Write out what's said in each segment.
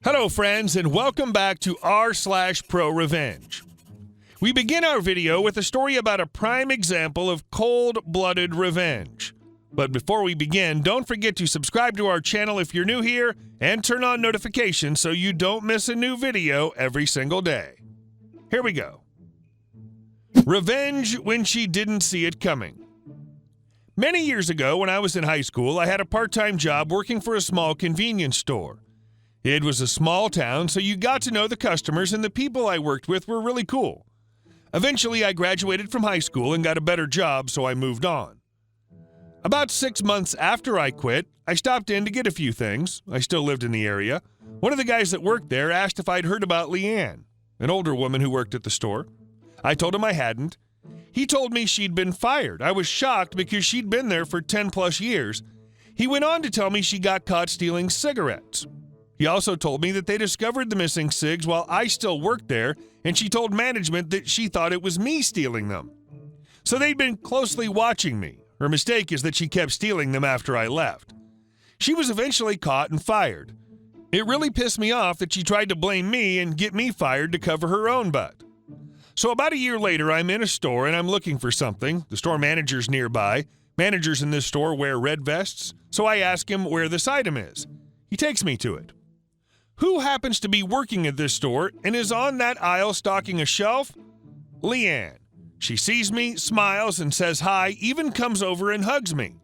Hello friends, and welcome back to r/ProRevenge. We begin our video with a story about a prime example of cold-blooded revenge. But before we begin, don't forget to subscribe to our channel if you're new here and turn on notifications so you don't miss a new video every single day. Here we go. Revenge when she didn't see it coming. Many years ago, when I was in high school, I had a part-time job working for a small convenience store. It was a small town, so you got to know the customers, and the people I worked with were really cool. Eventually, I graduated from high school and got a better job, so I moved on. About 6 months after I quit, I stopped in to get a few things. I still lived in the area. One of the guys that worked there asked if I'd heard about Leanne, an older woman who worked at the store. I told him I hadn't. He told me she'd been fired. I was shocked because she'd been there for 10+ years. He went on to tell me she got caught stealing cigarettes. He also told me that they discovered the missing cigs while I still worked there, and she told management that she thought it was me stealing them. So they'd been closely watching me. Her mistake is that she kept stealing them after I left. She was eventually caught and fired. It really pissed me off that she tried to blame me and get me fired to cover her own butt. So about a year later, I'm in a store and I'm looking for something. The store manager's nearby. Managers in this store wear red vests, so I ask him where this item is. He takes me to it. Who happens to be working at this store and is on that aisle stocking a shelf? Leanne. She sees me, smiles, and says hi, even comes over and hugs me.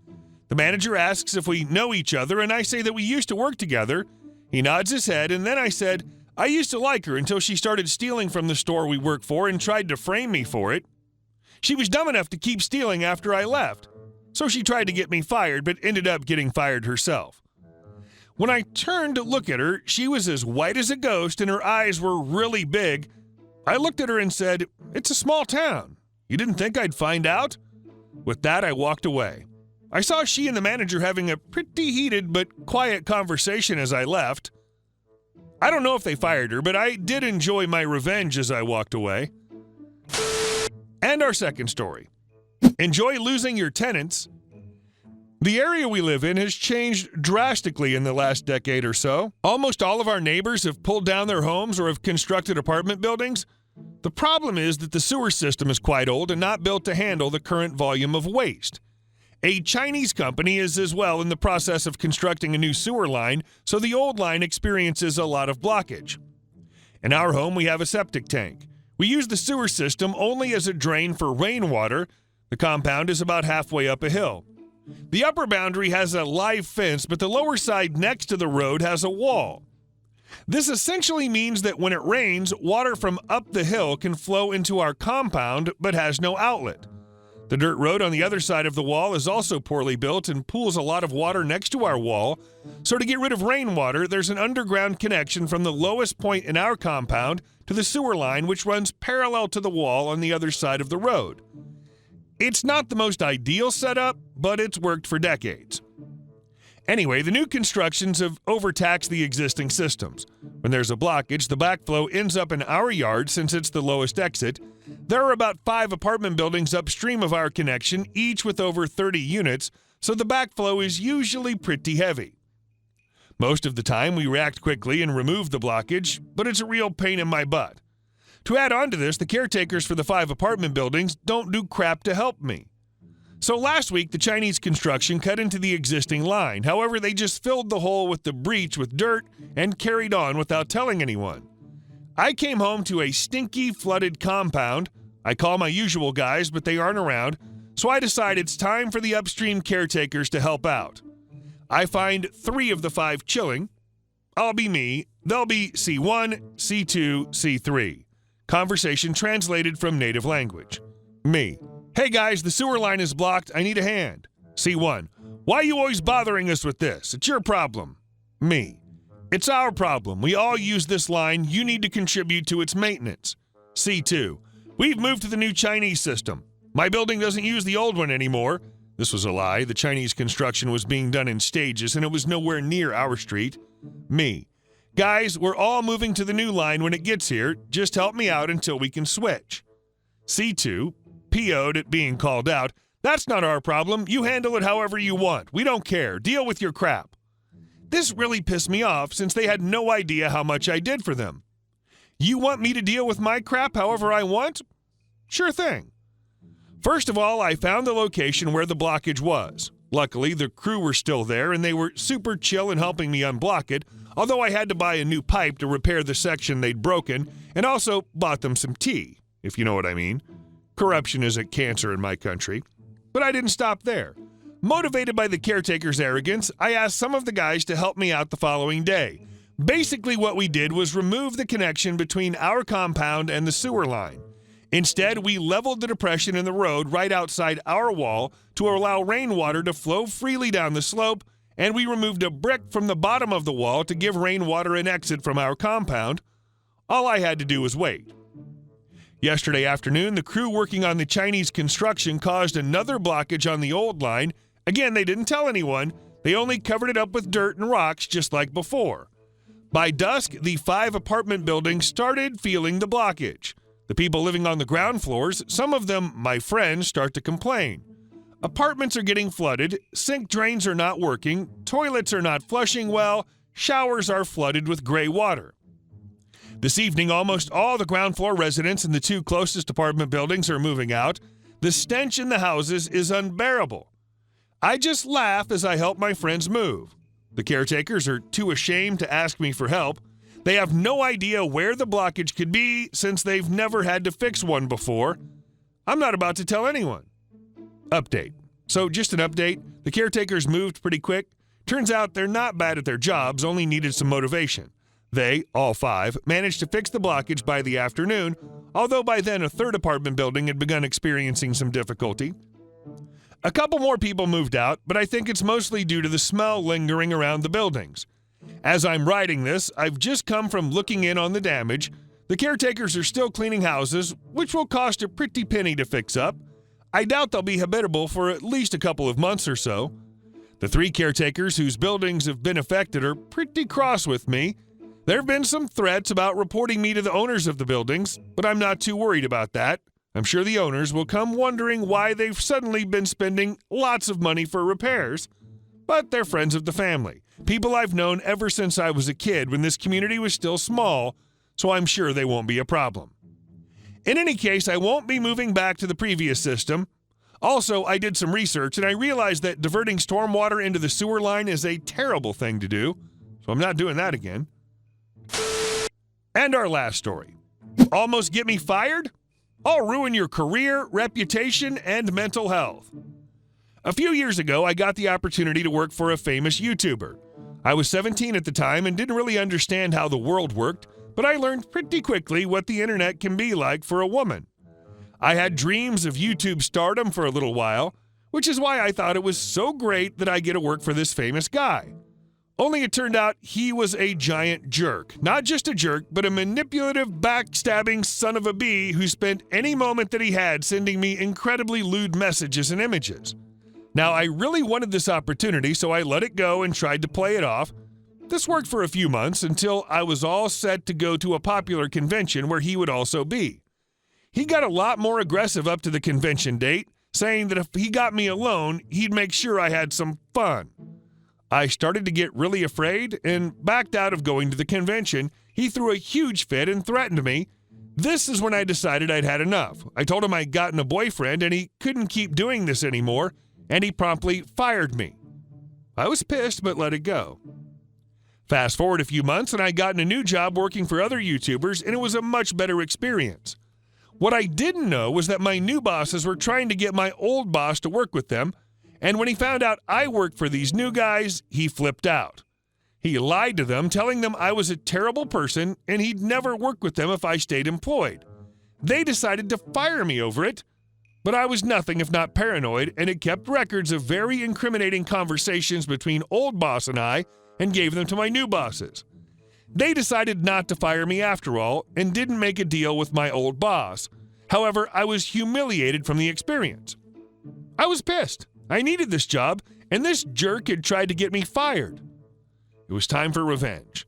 The manager asks if we know each other, and I say that we used to work together. He nods his head, and then I said, I used to like her until she started stealing from the store we work for and tried to frame me for it. She was dumb enough to keep stealing after I left, so she tried to get me fired, but ended up getting fired herself. When I turned to look at her, she was as white as a ghost and her eyes were really big. I looked at her and said, "It's a small town. You didn't think I'd find out?" With that, I walked away. I saw she and the manager having a pretty heated but quiet conversation as I left. I don't know if they fired her, but I did enjoy my revenge as I walked away. And our second story. Enjoy losing your tenants. The area we live in has changed drastically in the last decade or so. Almost all of our neighbors have pulled down their homes or have constructed apartment buildings. The problem is that the sewer system is quite old and not built to handle the current volume of waste. A Chinese company is as well in the process of constructing a new sewer line, so the old line experiences a lot of blockage. In our home, we have a septic tank. We use the sewer system only as a drain for rainwater. The compound is about halfway up a hill. The upper boundary has a live fence, but the lower side next to the road has a wall. This essentially means that when it rains, water from up the hill can flow into our compound, but has no outlet. The dirt road on the other side of the wall is also poorly built and pools a lot of water next to our wall, so to get rid of rainwater, there's an underground connection from the lowest point in our compound to the sewer line, which runs parallel to the wall on the other side of the road. It's not the most ideal setup, but it's worked for decades. Anyway, the new constructions have overtaxed the existing systems. When there's a blockage, the backflow ends up in our yard since it's the lowest exit. There are about 5 apartment buildings upstream of our connection, each with over 30 units, so the backflow is usually pretty heavy. Most of the time, we react quickly and remove the blockage, but it's a real pain in my butt. To add on to this, the caretakers for the 5 apartment buildings don't do crap to help me. So last week, the Chinese construction cut into the existing line. However, they just filled the hole with the breach with dirt and carried on without telling anyone. I came home to a stinky, flooded compound. I call my usual guys, but they aren't around, so I decide it's time for the upstream caretakers to help out. I find 3 of the 5 chilling. I'll be me. They'll be C1, C2, C3. Conversation translated from native language. Me. Hey guys, the sewer line is blocked. I need a hand. C1. Why are you always bothering us with this? It's your problem. Me. It's our problem. We all use this line. You need to contribute to its maintenance. C2. We've moved to the new Chinese system. My building doesn't use the old one anymore. This was a lie. The Chinese construction was being done in stages and it was nowhere near our street. Me. Guys, we're all moving to the new line when it gets here. Just help me out until we can switch. C2, PO'd at being called out. That's not our problem. You handle it however you want. We don't care. Deal with your crap. This really pissed me off since they had no idea how much I did for them. You want me to deal with my crap however I want? Sure thing. First of all, I found the location where the blockage was. Luckily, the crew were still there and they were super chill in helping me unblock it, although I had to buy a new pipe to repair the section they'd broken and also bought them some tea, if you know what I mean. Corruption is a cancer in my country. But I didn't stop there. Motivated by the caretaker's arrogance, I asked some of the guys to help me out the following day. Basically, what we did was remove the connection between our compound and the sewer line. Instead, we leveled the depression in the road right outside our wall to allow rainwater to flow freely down the slope, and we removed a brick from the bottom of the wall to give rainwater an exit from our compound. All I had to do was wait. Yesterday afternoon, the crew working on the Chinese construction caused another blockage on the old line. Again, they didn't tell anyone. They only covered it up with dirt and rocks just like before. By dusk, the 5 apartment buildings started feeling the blockage. The people living on the ground floors, some of them my friends, start to complain. Apartments are getting flooded, sink drains are not working, toilets are not flushing well, showers are flooded with gray water. This evening, almost all the ground floor residents in the 2 closest apartment buildings are moving out. The stench in the houses is unbearable. I just laugh as I help my friends move. The caretakers are too ashamed to ask me for help. They have no idea where the blockage could be since they've never had to fix one before. I'm not about to tell anyone. Update. So just an update. The caretakers moved pretty quick. Turns out they're not bad at their jobs, only needed some motivation. They, all 5, managed to fix the blockage by the afternoon, although by then a 3rd apartment building had begun experiencing some difficulty. A couple more people moved out, but I think it's mostly due to the smell lingering around the buildings. As I'm writing this, I've just come from looking in on the damage. The caretakers are still cleaning houses, which will cost a pretty penny to fix up. I doubt they'll be habitable for at least a couple of months or so. The 3 caretakers whose buildings have been affected are pretty cross with me. There have been some threats about reporting me to the owners of the buildings, but I'm not too worried about that. I'm sure the owners will come wondering why they've suddenly been spending lots of money for repairs. But they're friends of the family, people I've known ever since I was a kid when this community was still small, so I'm sure they won't be a problem. In any case, I won't be moving back to the previous system. Also, I did some research and I realized that diverting stormwater into the sewer line is a terrible thing to do, so I'm not doing that again. And our last story. Almost get me fired? I'll ruin your career, reputation, and mental health. A few years ago, I got the opportunity to work for a famous YouTuber. I was 17 at the time and didn't really understand how the world worked, but I learned pretty quickly what the internet can be like for a woman. I had dreams of YouTube stardom for a little while, which is why I thought it was so great that I get to work for this famous guy. Only it turned out he was a giant jerk. Not just a jerk, but a manipulative, backstabbing son of a bee who spent any moment that he had sending me incredibly lewd messages and images. Now, I really wanted this opportunity, so I let it go and tried to play it off. This worked for a few months until I was all set to go to a popular convention where he would also be. He got a lot more aggressive up to the convention date, saying that if he got me alone, he'd make sure I had some fun. I started to get really afraid and backed out of going to the convention. He threw a huge fit and threatened me. This is when I decided I'd had enough. I told him I'd gotten a boyfriend and he couldn't keep doing this anymore, and he promptly fired me. I was pissed, but let it go. Fast forward a few months and I'd gotten a new job working for other YouTubers, and it was a much better experience. What I didn't know was that my new bosses were trying to get my old boss to work with them, and when he found out I worked for these new guys, he flipped out. He lied to them, telling them I was a terrible person and he'd never work with them if I stayed employed. They decided to fire me over it, but I was nothing if not paranoid, and it kept records of very incriminating conversations between old boss and I and gave them to my new bosses. They decided not to fire me after all and didn't make a deal with my old boss. However, I was humiliated from the experience. I was pissed. I needed this job, and this jerk had tried to get me fired. It was time for revenge.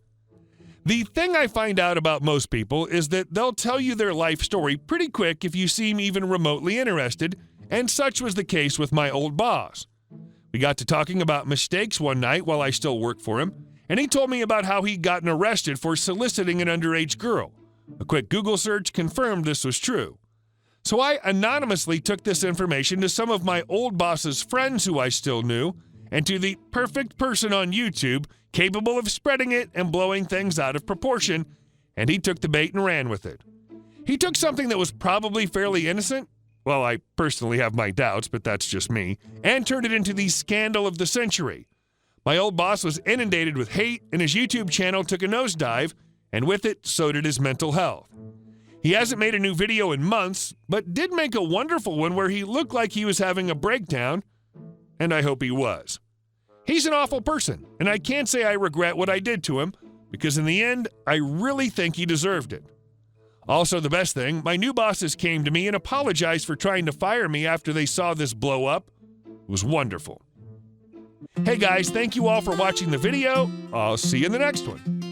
The thing I find out about most people is that they'll tell you their life story pretty quick if you seem even remotely interested, and such was the case with my old boss. We got to talking about mistakes one night while I still worked for him, and he told me about how he'd gotten arrested for soliciting an underage girl. A quick Google search confirmed this was true. So I anonymously took this information to some of my old boss's friends who I still knew, and to the perfect person on YouTube capable of spreading it and blowing things out of proportion, and he took the bait and ran with it. He took something that was probably fairly innocent, well, I personally have my doubts, but that's just me, and turned it into the scandal of the century. My old boss was inundated with hate, and his YouTube channel took a nosedive, and with it, so did his mental health. He hasn't made a new video in months, but did make a wonderful one where he looked like he was having a breakdown, and I hope he was. He's an awful person, and I can't say I regret what I did to him, because in the end, I really think he deserved it. Also, the best thing, my new bosses came to me and apologized for trying to fire me after they saw this blow up. It was wonderful. Hey guys, thank you all for watching the video. I'll see you in the next one.